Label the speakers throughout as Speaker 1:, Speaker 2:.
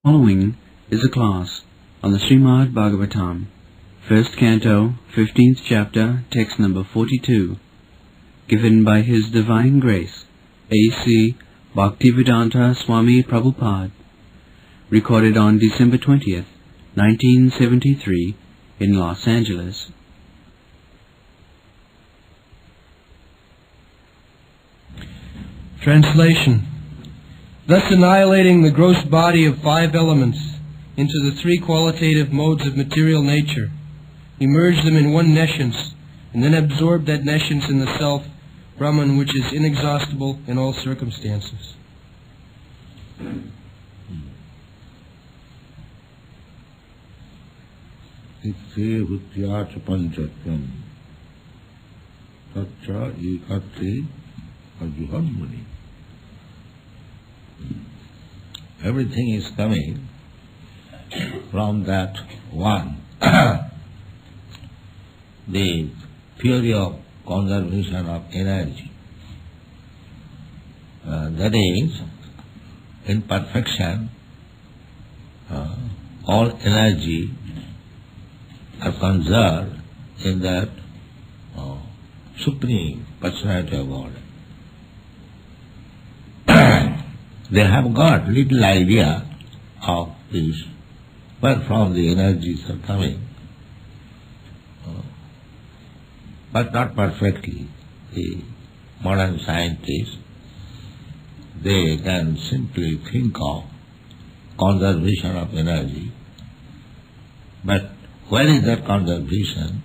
Speaker 1: Following is a class on the Srimad Bhagavatam, first canto, 15th chapter, text number 42, given by His Divine Grace, A.C. Bhaktivedanta Swami Prabhupada, recorded on December 20th, 1973, in Los Angeles.
Speaker 2: Translation. Thus annihilating the gross body of five elements into the three qualitative modes of material nature, he merged them in one nescience, and then absorbed that nescience in the self, Brahman, which is inexhaustible in all circumstances.
Speaker 3: Isse vrityacha panchatyam tatcha ekatre ajuhamuni. Everything is coming from that one. The theory of conservation of energy. That is, in perfection, all energy are conserved in that Supreme Personality of God. They have got little idea of this, where from the energies are coming, but not perfectly. The modern scientists, they can simply think of conservation of energy, but where is that conservation?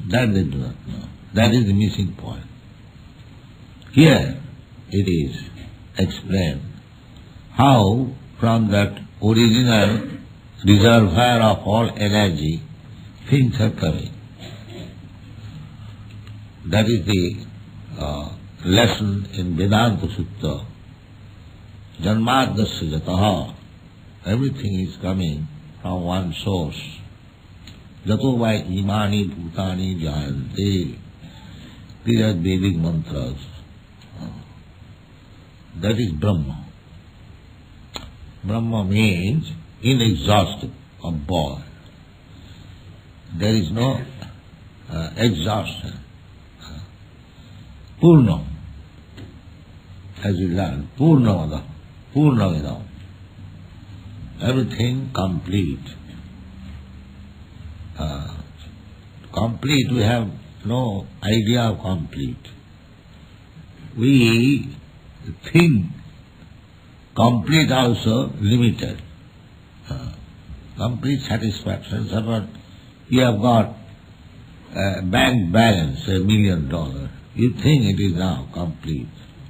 Speaker 3: That they do not know. That is the missing point. Here it is explained how from that original reservoir of all energy things are coming. That is the lesson in Vedanta Sutta. Janmadasya jataha. Everything is coming from one source. Jato vai imani bhutani jayante. These are Vedic mantras. That is Brahma. Brahma means inexhaustible, a ball. There is no exhaustion. Purna, as we learn, Purnamada, Purnavidam. Everything complete. Complete, we have no idea of complete. We think complete also limited. Complete satisfaction, suppose you have got a bank balance, $1 million. You think it is now complete.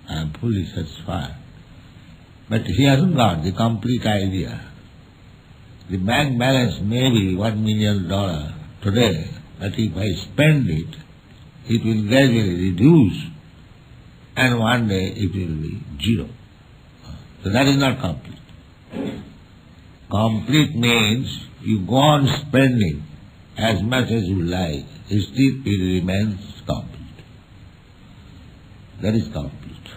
Speaker 3: I am fully satisfied. But he hasn't got the complete idea. The bank balance may be $1 million today, but if I spend it, it will gradually reduce, and one day it will be zero. So that is not complete. Complete means you go on spending as much as you like, still it remains complete. That is complete.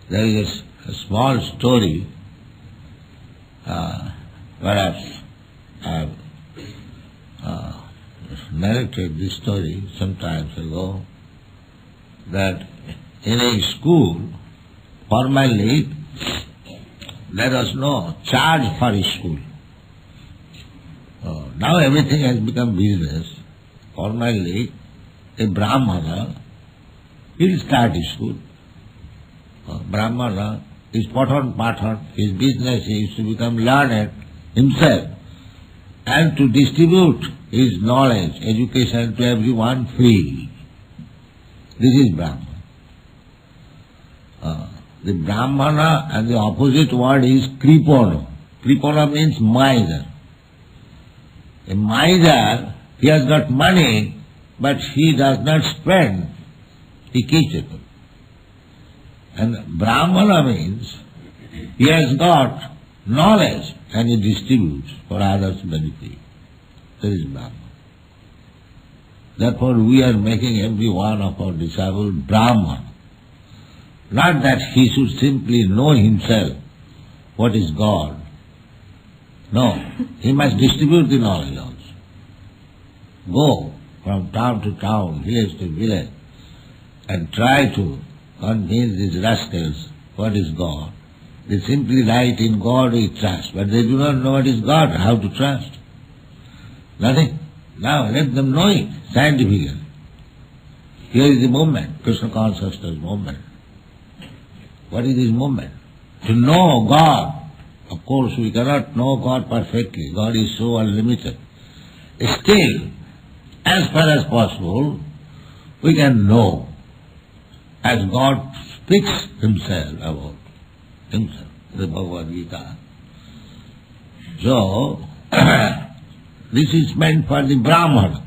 Speaker 3: There is a small story, perhaps I have narrated this story some time ago, that in a school, formerly there was no charge for a school. Now everything has become business. Formerly, a Brahmana, he will start his school. Brahmana is pathan, his business is to become learned himself and to distribute his knowledge, education to everyone free. This is Brahman. The Brahmana and the opposite word is Kripona. Kripona means miser. A miser, he has got money, but he does not spend, he keeps it. And Brahmana means he has got knowledge and he distributes for others' benefit. That is Brahman. Therefore we are making every one of our disciples Brahman. Not that he should simply know himself what is God. No, he must distribute the knowledge also. Go from town to town, village to village, and try to convince these rascals what is God. They simply write, in God we trust, but they do not know what is God, how to trust. Nothing. Now let them know it scientifically. Here is the movement, Krishna consciousness movement. What is this movement? To know God. Of course we cannot know God perfectly. God is so unlimited. Still, as far as possible, we can know as God speaks himself about himself, the Bhagavad Gita. So, this is meant for the Brahman.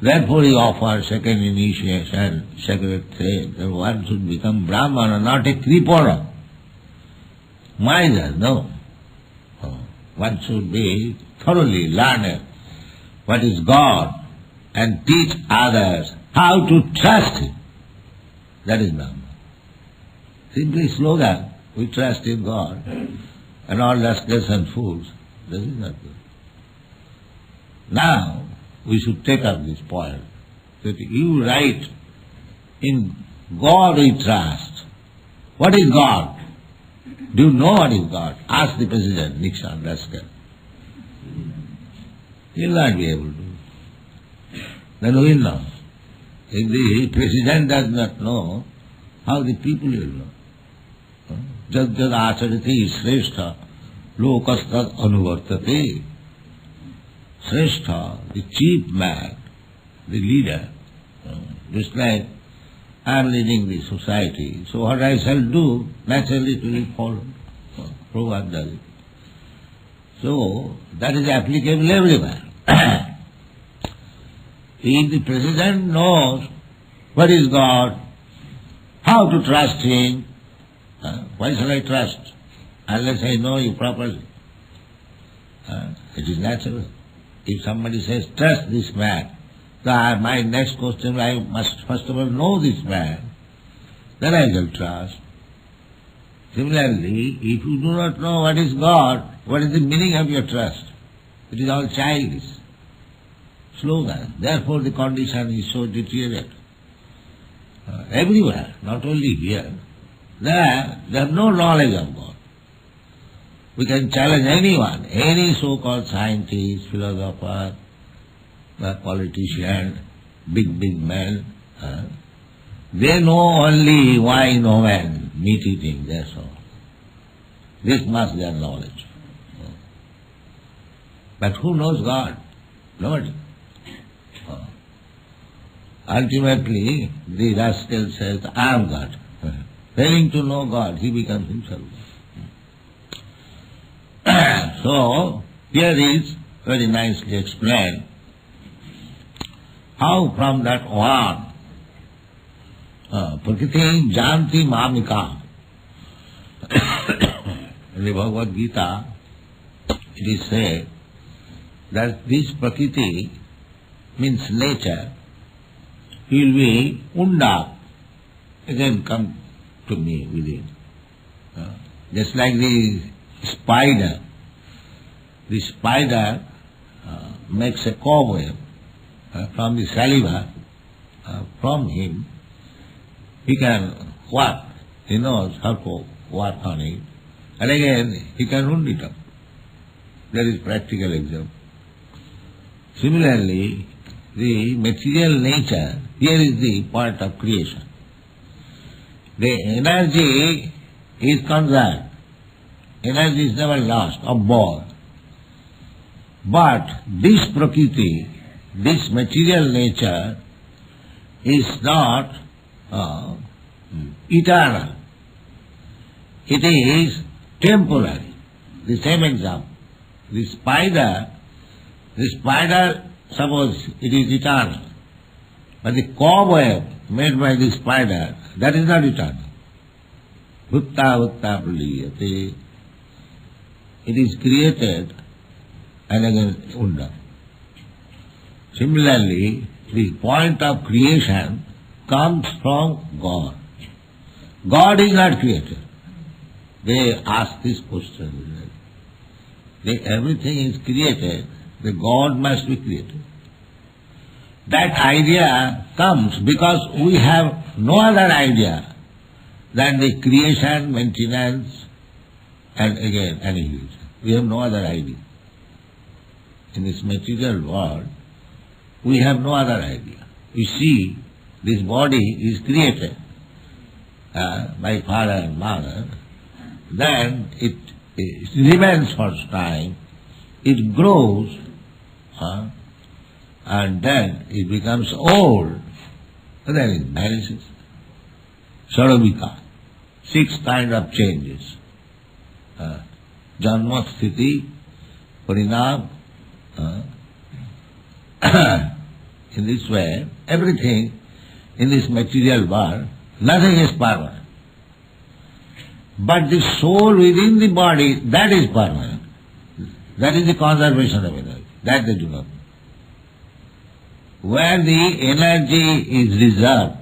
Speaker 3: Therefore he offers second initiation, sacred thing, that one should become Brahman and not a Kripara. Miser, no. One should be thoroughly learned what is God and teach others how to trust Him. That is Brahman. Simply slogan, we trust in God, and all rascals and fools. This is not good. Now, we should take up this point, that you write, in God we trust. What is God? Do you know what is God? Ask the President, Nixon, rascal. He will not be able to. Then we will know. If the President does not know, how the people will know? Jad jad acharati shrestha lokastad anuvartate. Shrestha, the chief man, the leader, just like I am leading the society, so what I shall do, naturally it will be followed. Prabhupada does it. So, that is applicable everywhere. If the President knows what is God, how to trust Him, why shall I trust? Unless I know you properly. It is natural. If somebody says, trust this man, so my next question, I must first of all know this man, then I shall trust. Similarly, if you do not know what is God, what is the meaning of your trust? It is all childish. Slogan. Therefore the condition is so deteriorated. Everywhere, not only here, they have no knowledge of God. We can challenge anyone, any so-called scientist, philosopher, politician, big man. They know only wine, oven, meat eating, that's all. This must their knowledge. But who knows God? Nobody. Ultimately, the rascal says, I am God. Failing to know God, he becomes himself. So, here is very nicely explained how from that one, Prakriti Janti Mamika, in the Bhagavad Gita, it is said that this Prakriti means nature, he will be unda, again come to me within. Just like the spider. The spider makes a cobweb from the saliva from him. He can work. He knows how to work on it. And again, he can wound it up. That is practical example. Similarly, the material nature, here is the point of creation. The energy is conserved. Energy is never lost or born. But this Prakriti, this material nature, is not eternal. It is temporary. The same example. The spider, suppose it is eternal. But the cobweb made by the spider, that is not eternal. Bhutta praliyate. It is created and again unda. Similarly, the point of creation comes from God. God is not created. they ask this question. Everything is created, the God must be created. That idea comes because we have no other idea than the creation, maintenance, and again annihilation. We have no other idea. In this material world, we have no other idea. You see, this body is created by father and mother, then it remains for time, it grows, and then it becomes old, and then it vanishes. Sarabhika, 6 kinds of changes. Janma, Sthiti, Parinam. In this way, everything in this material world, nothing is permanent. But the soul within the body, that is permanent. That is the conservation of energy. That they do not. Where the energy is reserved,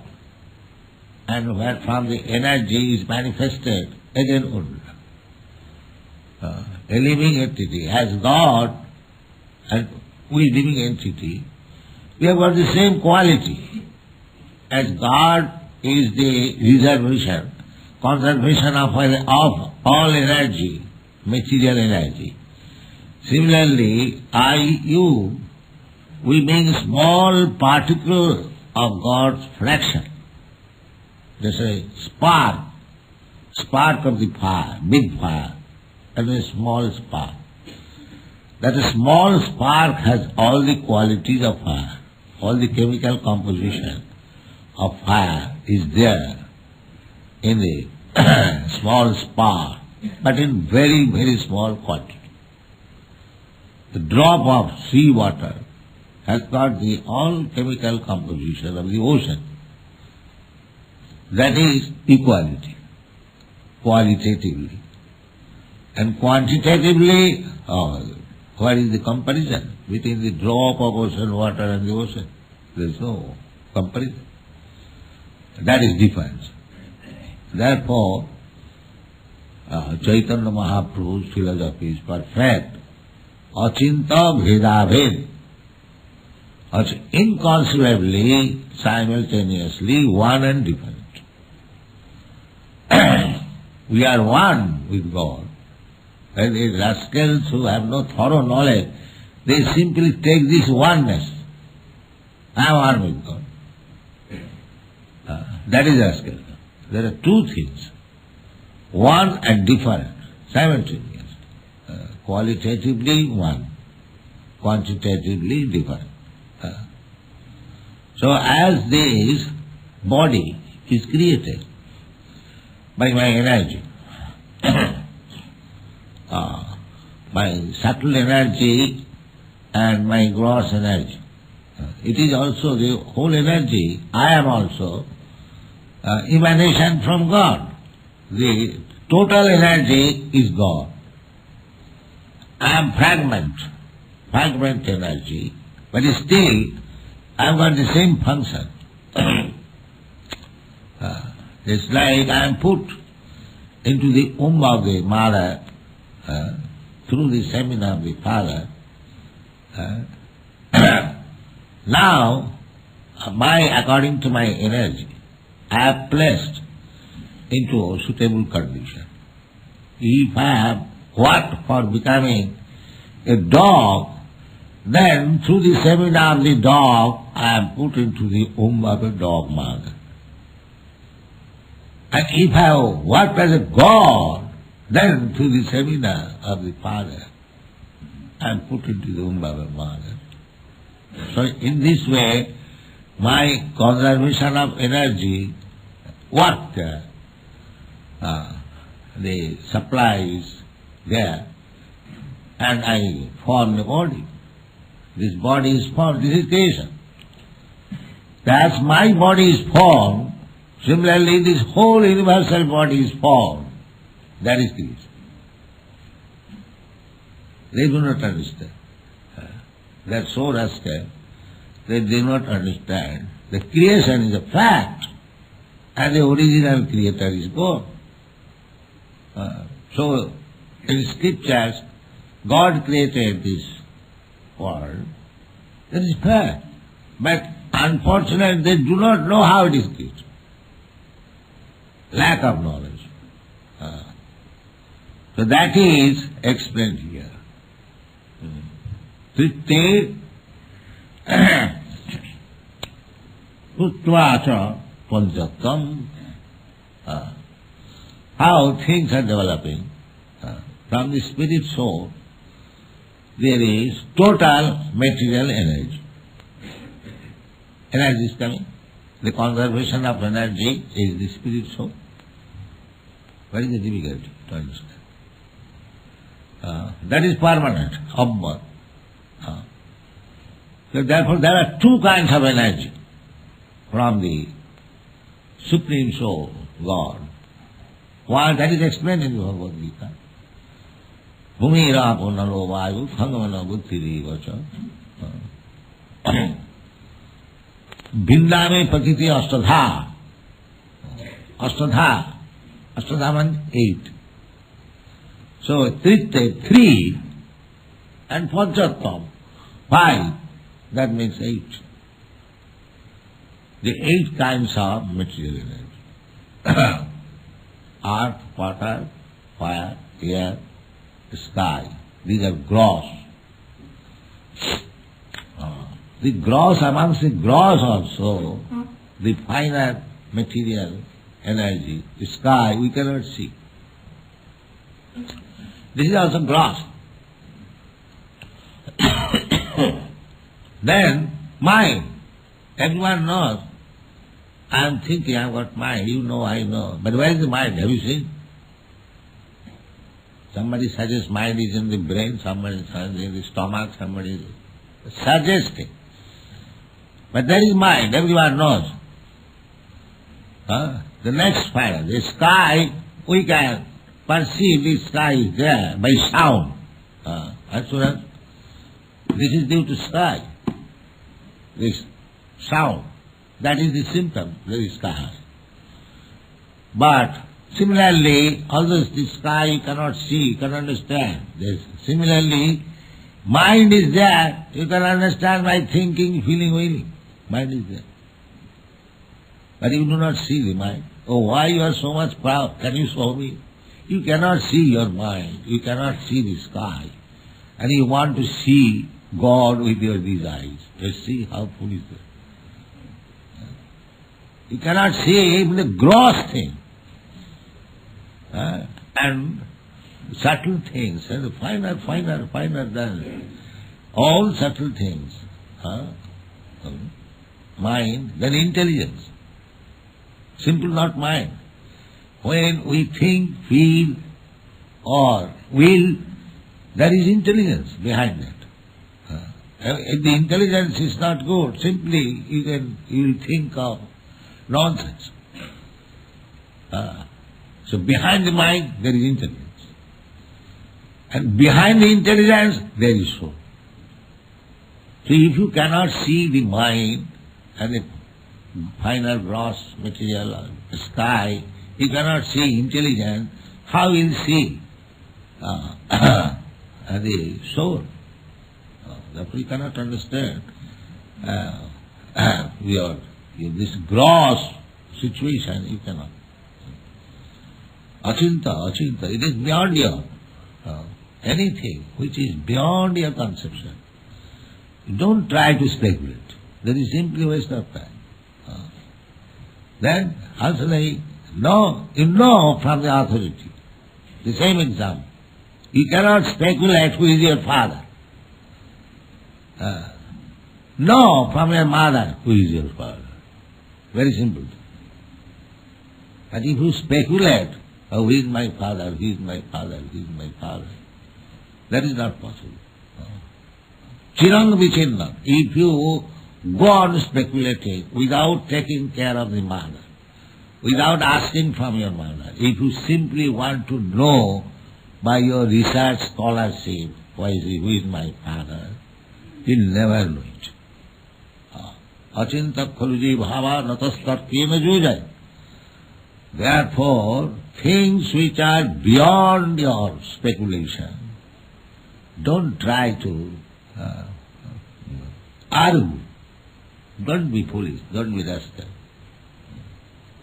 Speaker 3: and where from the energy is manifested, again only. A living entity has God, and we living entity, we have got the same quality. As God is the reservation, conservation of all energy, material energy. Similarly, you, we being small particle of God's fraction. There's a spark of the fire, big fire, and a small spark. That a small spark has all the qualities of fire, all the chemical composition of fire is there in the small spark, but in very, very small quantity. The drop of sea water has got the all chemical composition of the ocean. That is equality, qualitatively. And quantitatively, what is the comparison between the drop of ocean water and the ocean? There is no comparison. That is difference. Therefore, Chaitanya Mahaprabhu's philosophy is perfect. Achinta VedaBase. Inconceivably, simultaneously, one and different. We are one with God. And the rascals who have no thorough knowledge, they simply take this oneness. I am one with God. That is rascal. There are two things. One and different, simultaneous. Qualitatively one, quantitatively different. So as this body is created by my energy, my subtle energy and my gross energy, it is also the whole energy. I am also emanation from God. The total energy is God. I am fragment energy, but still I have got the same function. It's like I am put into the womb of the mother through the semen of the father. Now, according to my energy, I have placed into a suitable condition. If I have worked for becoming a dog, then through the semen of the dog, I am put into the womb of a dog mother. And if I have worked as a god, then through the semen of the father, I am put into the womb of a mother. So in this way, my conservation of energy worked there. The supply is there, and I form the body. This body is formed, this is creation. As my body is formed, similarly this whole universal body is formed. That is creation. They do not understand. They are so rascal, they do not understand. The creation is a fact, and the original creator is God. So, in scriptures, God created this world. That is fair. But unfortunately, they do not know how it is created. Lack of knowledge. So that is explained here. Tritte Uttvacha Panchatam. How things are developing. From the spirit soul, there is total material energy. Energy is coming. The conservation of energy is the spirit soul. What is the difficulty to understand? That is permanent, of birth. So therefore there are two kinds of energy from the Supreme Soul, God. One that is explained in the Bhagavad Gita. Bhumi rapo nalo vayu bhagavana buddhiri vacha. Bindame prakriti astadha. Astadha. Astadha means 8. So tritte, 3, and panchatam, 5. That means 8. The 8 kinds of material energy. Earth, water, fire, air, sky. These are gross. The gross, amongst the gross also, the finer material energy, the sky, we cannot see. This is also gross. Then, mind. Everyone knows. I am thinking, I have got mind. You know, I know. But where is the mind? Have you seen? Somebody suggests mind is in the brain, somebody suggests in the stomach, somebody is suggesting. But there is mind, everyone knows. The next fire, the sky, we can perceive the sky is there by sound. As soon as this is due to sky, this sound, that is the symptom, the sky. But similarly, although the sky you cannot see, you cannot understand. Similarly, mind is there, you can understand by thinking, feeling, willing. Mind is there. But you do not see the mind. Oh, why you are so much proud? Can you show me? You cannot see your mind, you cannot see the sky. And you want to see God with your these eyes. You see how foolish it is. You cannot see even the gross thing. And subtle things, and finer than all subtle things. Mind, then intelligence. Simple, not mind. When we think, feel, or will, there is intelligence behind it. If the intelligence is not good, simply you will think of nonsense. So behind the mind there is intelligence. And behind the intelligence there is soul. So if you cannot see the mind and the finer gross material or the sky, you cannot see intelligence, how will you see the soul? Therefore you cannot understand this gross situation, you cannot. Achinta, it is beyond your anything which is beyond your conception. Don't try to speculate. That is simply waste of time. Then, how shall I know? You know from the authority. The same example. You cannot speculate who is your father. Know from your mother who is your father. Very simple. But if you speculate, oh, who is my father, who is my father, who is my father, that is not possible. Chirang vichinna. If you go on speculating without taking care of the mother, without asking from your mother, if you simply want to know by your research scholarship who is my father, you'll never know it. Achinta khaluji bhava natastarkena jujay. Therefore, things which are beyond your speculation, don't try to argue. Don't be foolish, don't be rascal.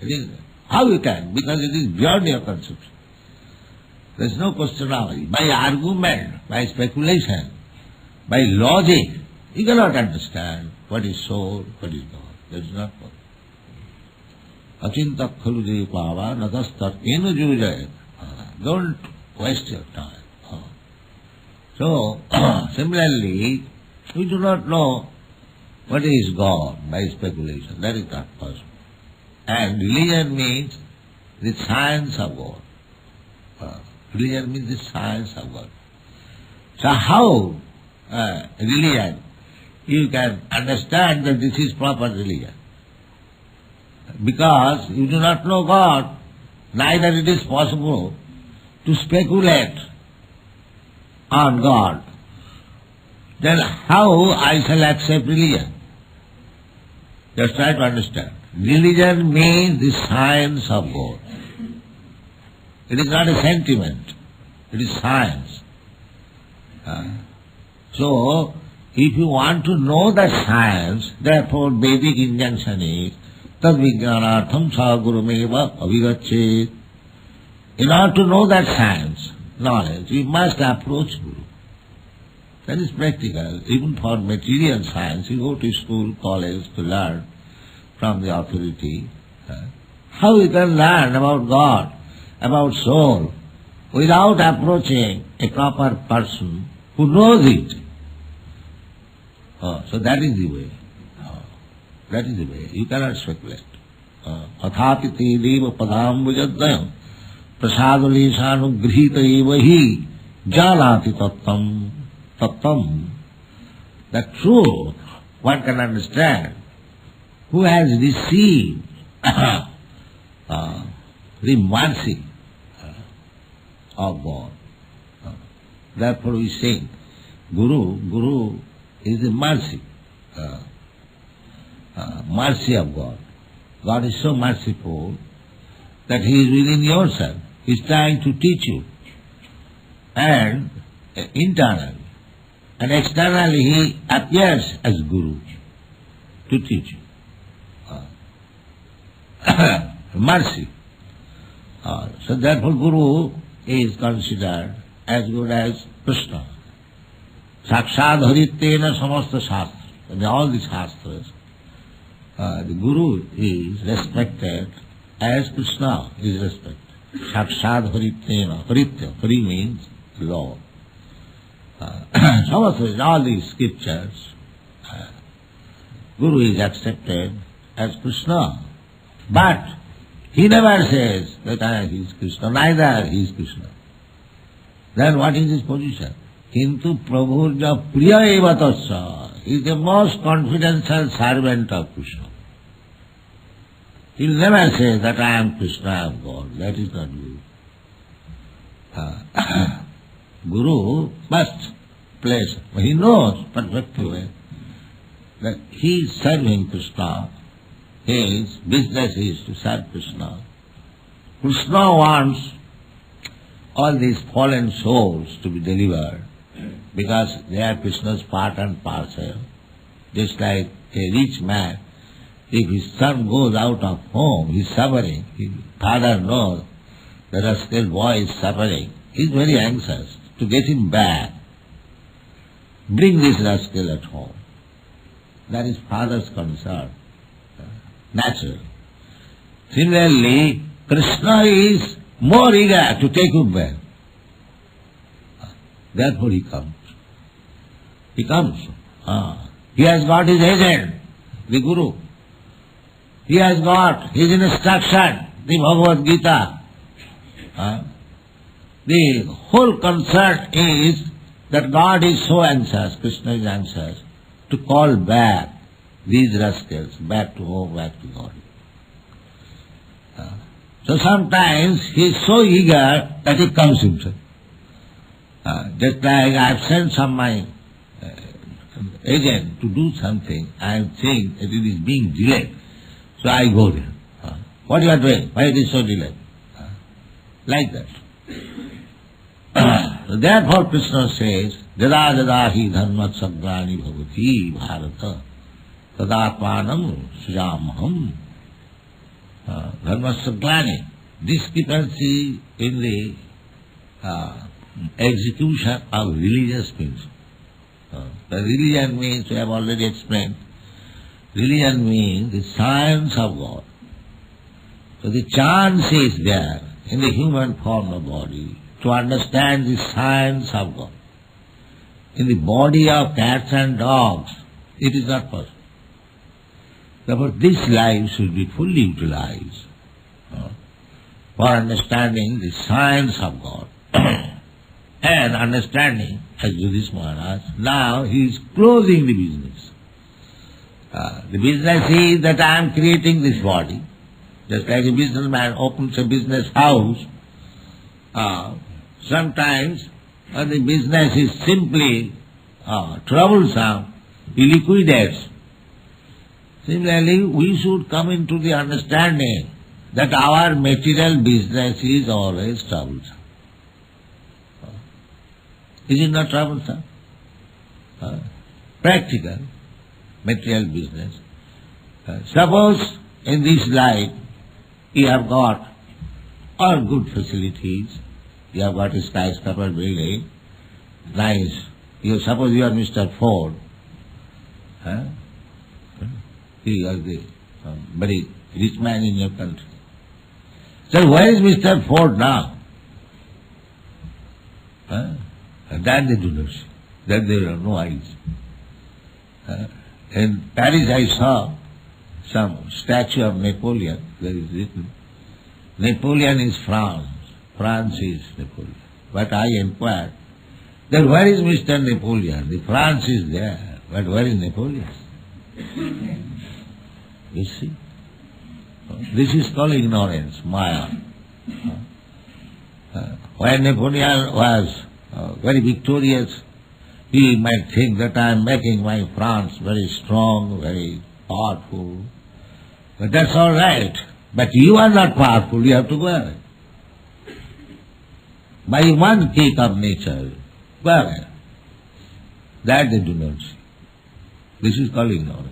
Speaker 3: It is, how you can? Because it is beyond your conception. There is no question of it. By argument, by speculation, by logic, you cannot understand what is soul, what is God. That is not possible. Achinta khalu pava natastat enu jujayat. Don't waste your time. So, similarly, we do not know what is God by speculation. That is not possible. And religion means the science of God. Religion means the science of God. So how religion, you can understand that this is proper religion? Because you do not know God, neither it is possible to speculate on God. Then how I shall accept religion? Just try to understand. Religion means the science of God. It is not a sentiment, it is science. So, if you want to know that science, therefore Vedic injunction is tad vijnanartham sa gurumeva avigachet. In order to know that science, knowledge, you must approach Guru. That is practical. Even for material science, you go to school, college to learn from the authority. How you can learn about God, about soul, without approaching a proper person who knows it? So that is the way. That is the way. You cannot speculate. Athapi te deva padambujadayam prasadulishanugrhita eva hi jalati tattam. Tattam. The truth one can understand. Who has received the mercy of God. Therefore we say, Guru is the mercy. Mercy of God. God is so merciful that He is within yourself. He is trying to teach you. And internally and externally He appears as Guru to teach you. Mercy. So therefore Guru is considered as good as Krishna. Sakshad harittena samasta shastra. In all the shastras, the Guru is respected as Krishna is respected. Sakshad harittena. Haritya. Hari means law. Samasta, in all these scriptures, Guru is accepted as Krishna. But he never says that he is Krishna, neither he is Krishna. Then what is his position? Kintu Prabhurja Priya eva tasya. He is the most confidential servant of Krishna. He will never say that I am Krishna, I am God. That is not Guru. Guru must place, he knows perfectly that he is serving Krishna. His business is to serve Krishna. Krishna wants all these fallen souls to be delivered because they are Krishna's part and parcel. Just like a rich man, if his son goes out of home, he is suffering. His father knows the rascal boy is suffering. He is very anxious to get him back. Bring this rascal at home. That is father's concern. Natural. Similarly, Krishna is more eager to take you back. Therefore he comes. He comes. He has got his agent, the Guru. He has got his instruction, the Bhagavad Gita. The whole concern is that God is so anxious, Krishna is anxious, to call back these rascals back to home, back to God. So sometimes he is so eager that he comes himself. Just like I have sent some my agent to do something, I am saying that it is being delayed, so I go there. What you are doing? Why it is so delayed? Like that. Therefore Krishna says, Jada jada hi dharma sagrani bhavati bharata tadatmanam sujamaham. Dharma sagrani. Discrepancy in the execution of religious means. The religion means, we have already explained, religion means the science of God. So the chance is there in the human form of body to understand the science of God. In the body of cats and dogs, it is not possible. Therefore, this life should be fully utilized for understanding the science of God. And understanding, as Yudhishthira Maharaj, now he is closing the business. The business is that I am creating this body. Just like a businessman opens a business house, sometimes the business is simply troublesome, he liquidates. Similarly, we should come into the understanding that our material business is always troublesome. Is it not troublesome? Practical, material business. Suppose in this life you have got all good facilities, you have got a skyscraper building, nice. Suppose you are Mr. Ford, you are the very rich man in your country. So where is Mr. Ford now? That they do not see. That there are no eyes. In Paris I saw some statue of Napoleon. There is written, Napoleon is France. France is Napoleon. But I inquired, then where is Mr. Napoleon? The France is there, but where is Napoleon? You see? This is called ignorance, Maya. When Napoleon was very victorious, he might think that I am making my France very strong, very powerful. But that's all right. But you are not powerful, you have to go away. By one kick of nature, go away. That they do not see. This is called ignorance.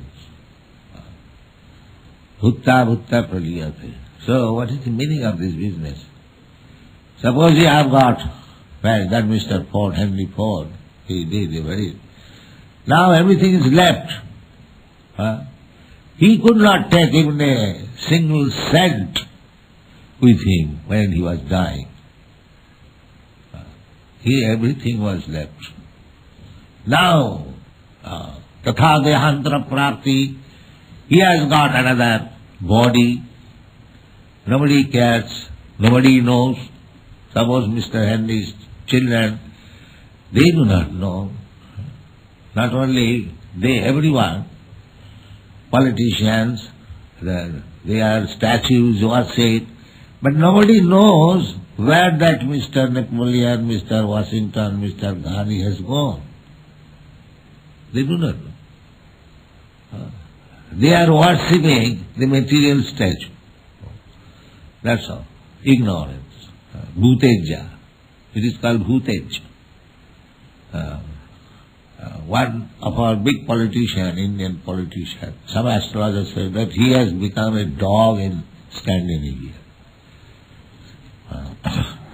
Speaker 3: Bhutta bhutta praliyate. So what is the meaning of this business? Suppose you have got, well, that Mr. Ford, Henry Ford, he did a very... Now everything is left. He could not take even a single cent with him when he was dying. Everything was left. Now, tatha dehantara prapti, he has got another body. Nobody cares, nobody knows. Suppose Mr. Henry's children, they do not know. Not only they, everyone, politicians, they are statues, worship, but nobody knows where that Mr. Napoleon, Mr. Washington, Mr. Gandhi has gone. They do not know. They are worshipping the material statue. That's all. Ignorance. Bhuteja. It is called bhuteja. One of our big politician, Indian politician, some astrologer said that he has become a dog in Scandinavia.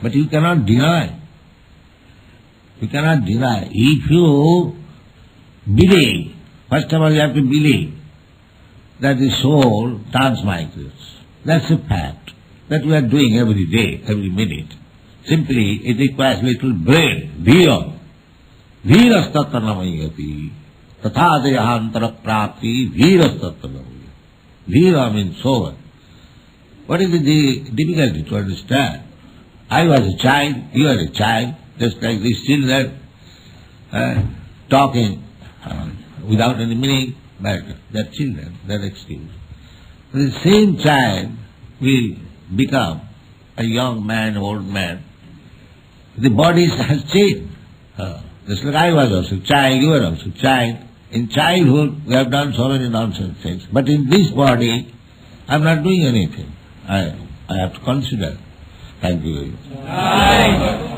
Speaker 3: But you cannot deny. You cannot deny. If you believe, first of all you have to believe that the soul transmigrates. That's a fact that we are doing every day, every minute. Simply it requires little brain, dhira. Dhirastatta namayati. Tatha dehantara prapti, dhirastatta namayati. Dhira means soul. What is the difficulty to understand? I was a child, you are a child, just like these children talking without any meaning, but they're children, they're excused. The same child will become a young man, old man. The body has changed. Just like I was also a child, you were also a child. In childhood we have done so many nonsense things, but in this body I am not doing anything. I have to consider. Thank you very much.